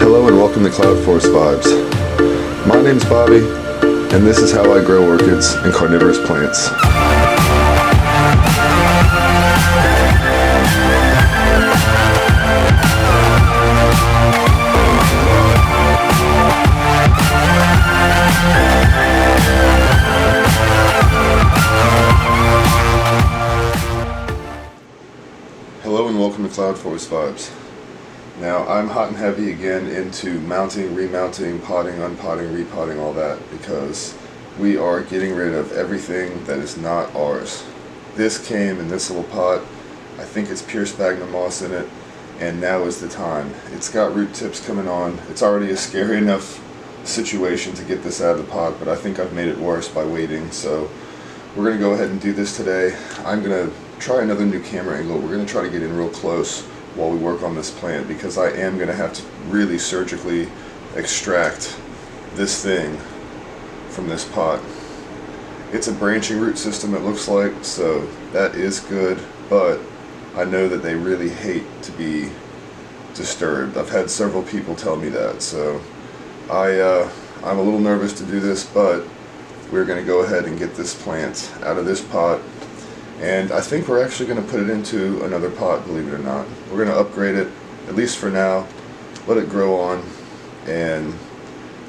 Hello and welcome to Cloudforest Vibes. My name's Bobby, and this is how I grow orchids and carnivorous plants. Hello and welcome to Cloudforest Vibes. Now, I'm hot and heavy again into mounting, remounting, potting, unpotting, repotting, all that, because we are getting rid of everything that is not ours. This came in this little pot. I think it's pure sphagnum moss in it, and now is the time. It's got root tips coming on. It's already a scary enough situation to get this out of the pot, but I think I've made it worse by waiting, so we're going to go ahead and do this today. I'm going to try another new camera angle. We're going to try to get in real close while we work on this plant, because I am going to have to really surgically extract this thing from this pot. It's a branching root system, it looks like, so that is good, but I know that they really hate to be disturbed. I've had several people tell me that, so I'm a little nervous to do this, but we're going to go ahead and get this plant out of this pot. And I think we're actually going to put it into another pot, believe it or not. We're going to upgrade it, at least for now, let it grow on, and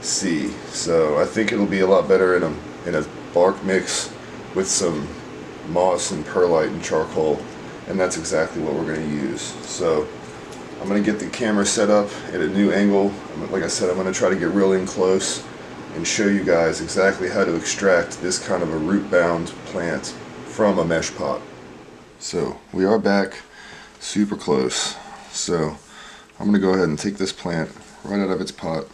see. So I think it'll be a lot better in a bark mix with some moss and perlite and charcoal, and that's exactly what we're going to use. So I'm going to get the camera set up at a new angle. Like I said, I'm going to try to get real in close and show you guys exactly how to extract this kind of a root-bound plant from a mesh pot. So we are back super close. So I'm going to go ahead and take this plant right out of its pot,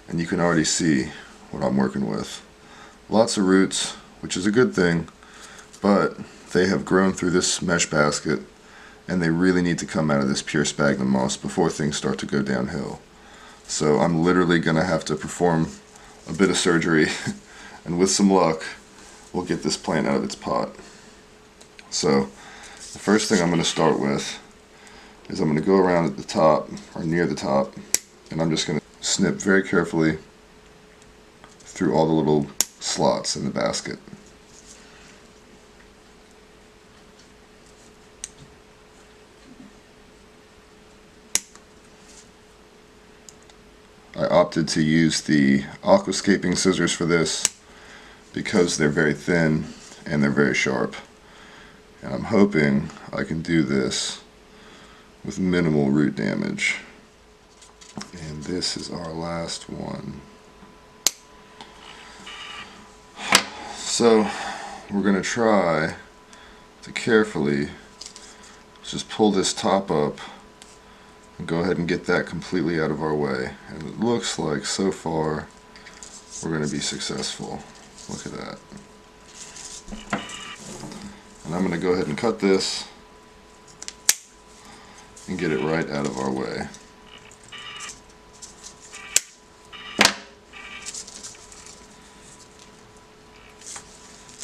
and you can already see what I'm working with. Lots of roots, which is a good thing, but they have grown through this mesh basket, and they really need to come out of this pure sphagnum moss before things start to go downhill. So I'm literally going to have to perform a bit of surgery, and with some luck, we'll get this plant out of its pot. So the first thing I'm going to start with is I'm going to go around at the top, or near the top, and I'm just going to snip very carefully through all the little slots in the basket. I opted to use the aquascaping scissors for this because they're very thin and they're very sharp. And I'm hoping I can do this with minimal root damage. And this is our last one. So we're going to try to carefully just pull this top up and go ahead and get that completely out of our way. And it looks like so far we're going to be successful. Look at that. And I'm going to go ahead and cut this and get it right out of our way.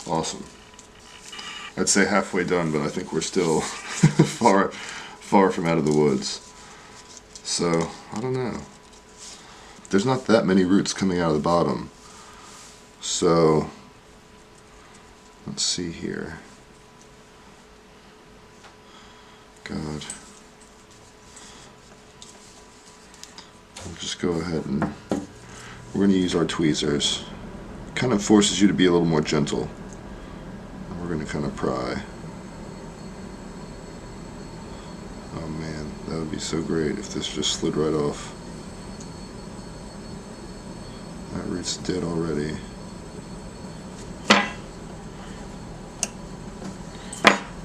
Awesome. I'd say halfway done, but I think we're still far from out of the woods. So, I don't know. There's not that many roots coming out of the bottom. So, let's see here. God. We'll just go ahead and we're going to use our tweezers. It kind of forces you to be a little more gentle. And we're going to kind of pry. Oh man, that would be so great if this just slid right off. That root's dead already.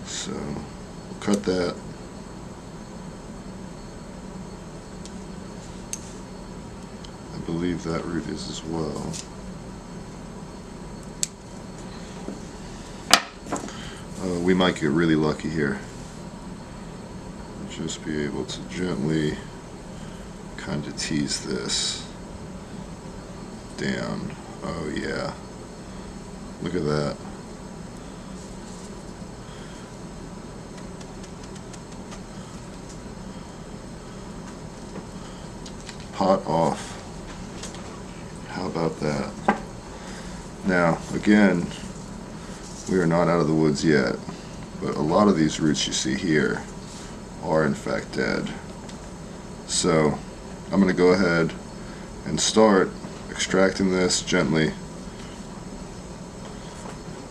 So, we'll cut that. I believe that root is as well. We might get really lucky here. Just be able to gently kind of tease this down. Oh yeah. Look at that. pot off. How about that? Now, again, we are not out of the woods yet, but a lot of these roots you see here are in fact dead. So I'm going to go ahead and start extracting this gently,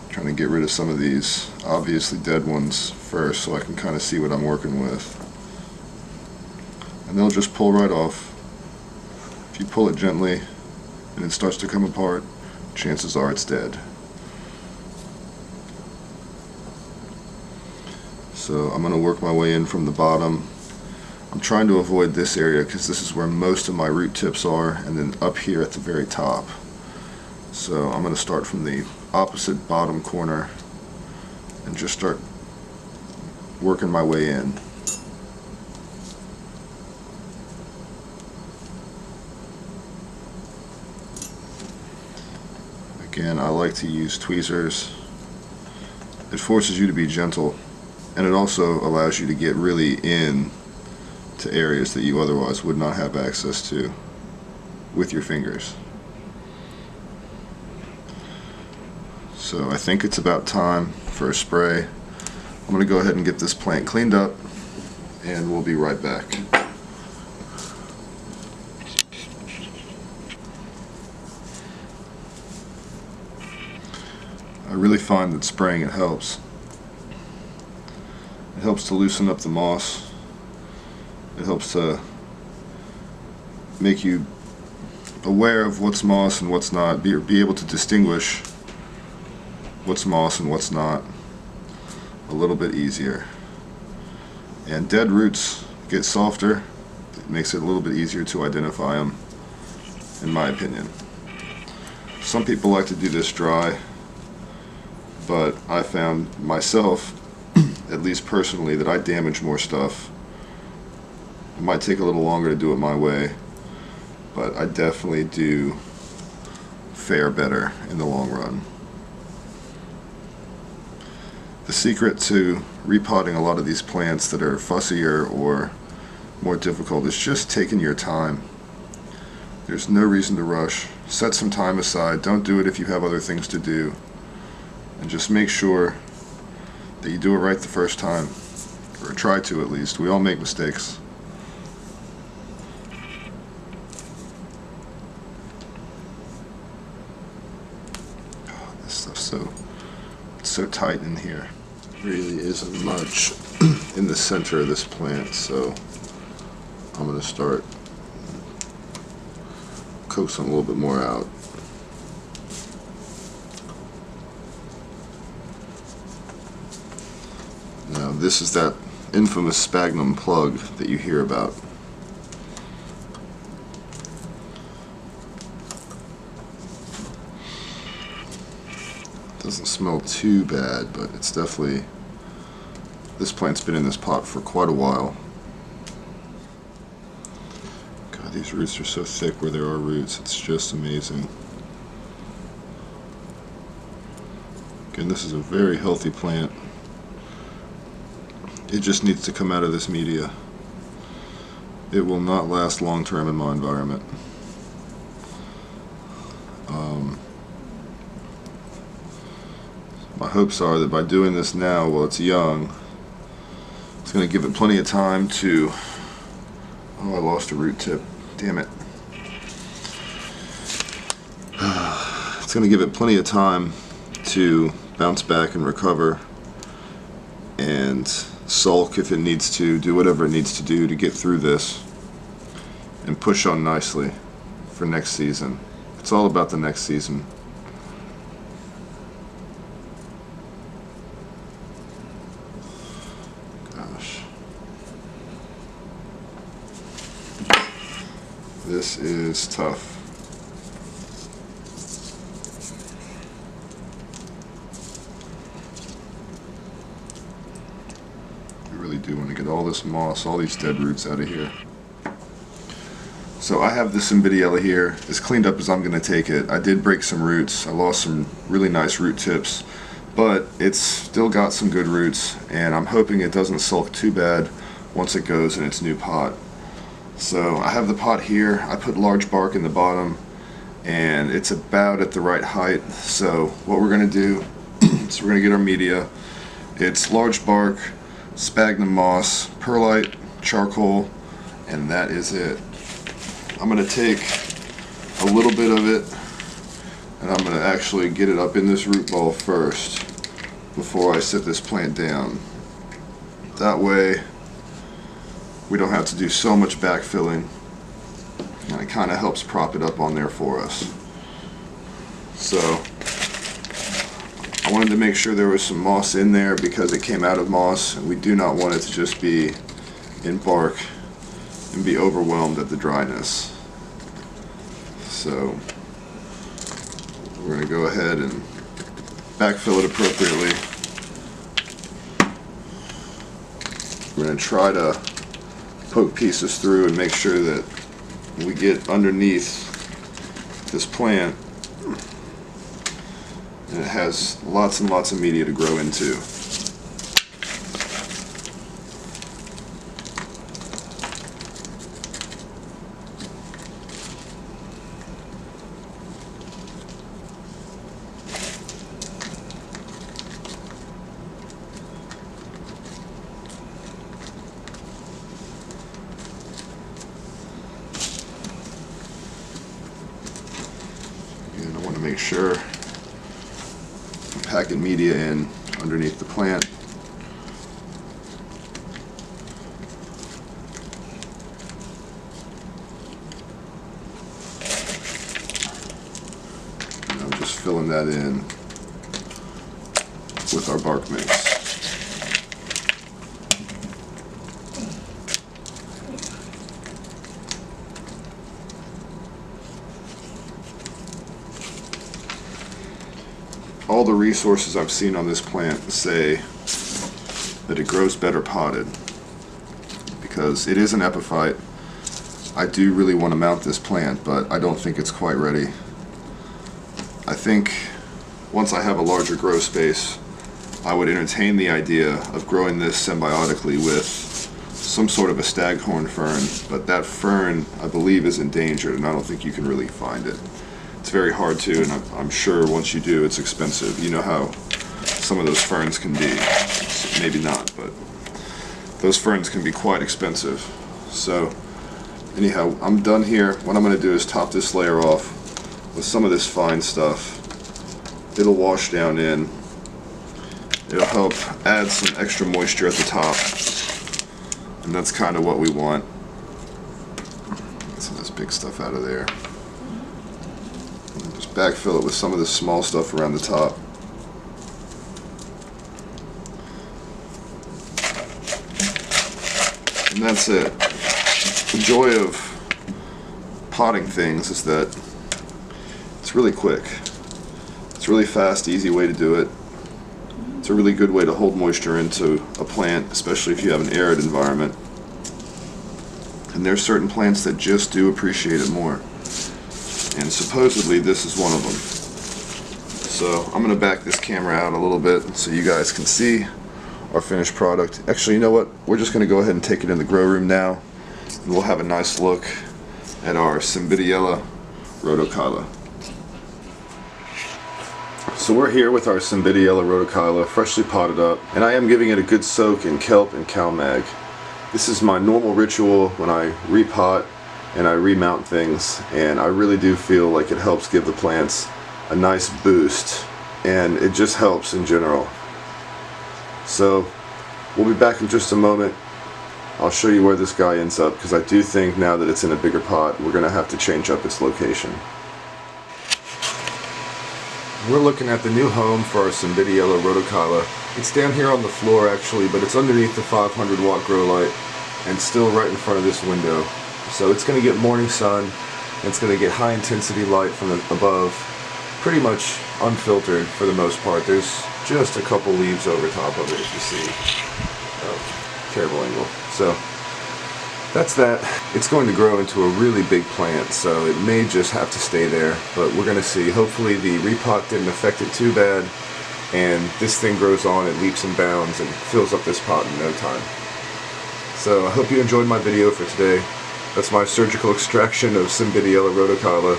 trying to get rid of some of these obviously dead ones first so I can kind of see what I'm working with. And they'll just pull right off. If you pull it gently and it starts to come apart, chances are it's dead. So I'm going to work my way in from the bottom. I'm trying to avoid this area because this is where most of my root tips are, and then up here at the very top. So I'm going to start from the opposite bottom corner and just start working my way in. Again, I like to use tweezers. It forces you to be gentle, and it also allows you to get really in to areas that you otherwise would not have access to with your fingers. So I think it's about time for a spray. I'm going to go ahead and get this plant cleaned up, and we'll be right back. I really find that spraying it helps. It helps to loosen up the moss. It helps to make you aware of what's moss and what's not, be able to distinguish what's moss and what's not a little bit easier. And dead roots get softer. It makes it a little bit easier to identify them, in my opinion. Some people like to do this dry, but I found myself, at least personally, that I damage more stuff. It might take a little longer to do it my way, but I definitely do fare better in the long run. The secret to repotting a lot of these plants that are fussier or more difficult is just taking your time. There's no reason to rush. Set some time aside. Don't do it if you have other things to do. And just make sure that you do it right the first time, or try to at least. We all make mistakes. Oh, this stuff's so tight in here. There really isn't much in the center of this plant, so I'm going to start coaxing a little bit more out. Now this is that infamous sphagnum plug that you hear about. Doesn't smell too bad, but it's definitely, this plant's been in this pot for quite a while. God, these roots are so thick where there are roots. It's just amazing. Again, this is a very healthy plant. It just needs to come out of this media. It will not last long term in my environment. My hopes are that by doing this now while it's young, it's going to give it plenty of time to... Oh, I lost a root tip. Damn it. It's going to give it plenty of time to bounce back and recover and sulk if it needs to, do whatever it needs to do to get through this and push on nicely for next season. It's all about the next season. Gosh. This is tough. Do want to get all this moss, all these dead roots out of here. So I have the Cymbidiella here, as cleaned up as I'm going to take it. I did break some roots, I lost some really nice root tips, but it's still got some good roots, and I'm hoping it doesn't sulk too bad once it goes in its new pot. So I have the pot here. I put large bark in the bottom, and it's about at the right height. So what we're going to do is we're going to get our media. It's large bark, sphagnum moss, perlite, charcoal, and that is it. I'm going to take a little bit of it, and I'm going to actually get it up in this root ball first before I set this plant down. That way we don't have to do so much backfilling, and it kind of helps prop it up on there for us. So I wanted to make sure there was some moss in there because it came out of moss, and we do not want it to just be in bark and be overwhelmed at the dryness. So we're going to go ahead and backfill it appropriately. We're going to try to poke pieces through and make sure that we get underneath this plant and it has lots and lots of media to grow into. And I want to make sure I'm packing media in underneath the plant. And I'm just filling that in with our bark mix. All the resources I've seen on this plant say that it grows better potted because it is an epiphyte. I do really want to mount this plant, but I don't think it's quite ready. I think once I have a larger grow space, I would entertain the idea of growing this symbiotically with some sort of a staghorn fern, but that fern I believe is endangered and I don't think you can really find it. It's very hard to, and I'm sure once you do, it's expensive. You know how some of those ferns can be. Maybe not, but those ferns can be quite expensive. So anyhow, I'm done here. What I'm going to do is top this layer off with some of this fine stuff. It'll wash down in. It'll help add some extra moisture at the top, and that's kind of what we want. Get some of this big stuff out of there. Just backfill it with some of this small stuff around the top. And that's it. The joy of potting things is that it's really quick. It's a really fast, easy way to do it. It's a really good way to hold moisture into a plant, especially if you have an arid environment. And there's certain plants that just do appreciate it more. And supposedly this is one of them. So I'm going to back this camera out a little bit so you guys can see our finished product. Actually, you know what? We're just going to go ahead and take it in the grow room now. And we'll have a nice look at our Cymbidiella rodochila. So we're here with our Cymbidiella rodochila, freshly potted up, and I am giving it a good soak in kelp and CalMag. This is my normal ritual when I repot and I remount things, and I really do feel like it helps give the plants a nice boost, and it just helps in general. So we'll be back in just a moment. I'll show you where this guy ends up, because I do think now that it's in a bigger pot, we're going to have to change up its location. We're looking at the new home for our Cymbidiella rodochila. It's down here on the floor actually, but it's underneath the 500 watt grow light and still right in front of this window. So it's going to get morning sun, and it's going to get high intensity light from above, pretty much unfiltered for the most part. There's just a couple leaves over top of it, if you see. Oh, terrible angle. So that's that. It's going to grow into a really big plant, so it may just have to stay there, but we're going to see. Hopefully the repot didn't affect it too bad, and this thing grows on and leaps and bounds and fills up this pot in no time. So I hope you enjoyed my video for today. That's my surgical extraction of Cymbidiella rodochila.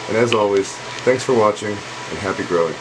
And as always, thanks for watching and happy growing.